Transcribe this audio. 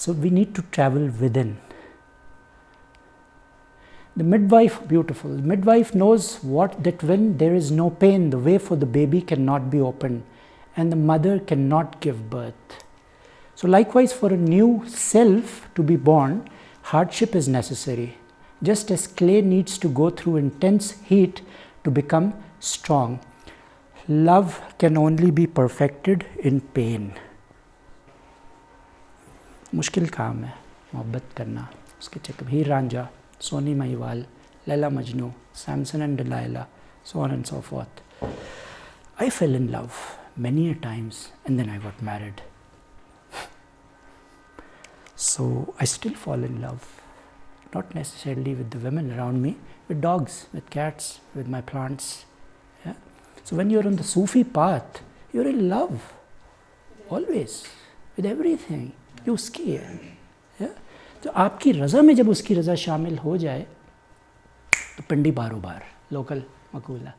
So we need to travel within. The midwife, beautiful. The midwife knows that when there is no pain, the way for the baby cannot be opened and the mother cannot give birth. So likewise, for a new self to be born, hardship is necessary. Just as clay needs to go through intense heat to become strong, love can only be perfected in pain. मुश्किल काम है मोहब्बत करना, उसके चक्कर हीर Ranjha, Soni Mahiwal, Laila Majnu, Samson and Delilah, so on and so forth. I fell in love many a times and then I got married. So I still fall in love, not necessarily with the women around me, with dogs, with cats, with my plants. Yeah? So when you're on the Sufi path, you're in love, always, with everything. You उसकी है. Yeah? तो आपकी रज़ा में जब उसकी रज़ा शामिल हो जाए तो पिंडी बारो बार, लोकल मकूला.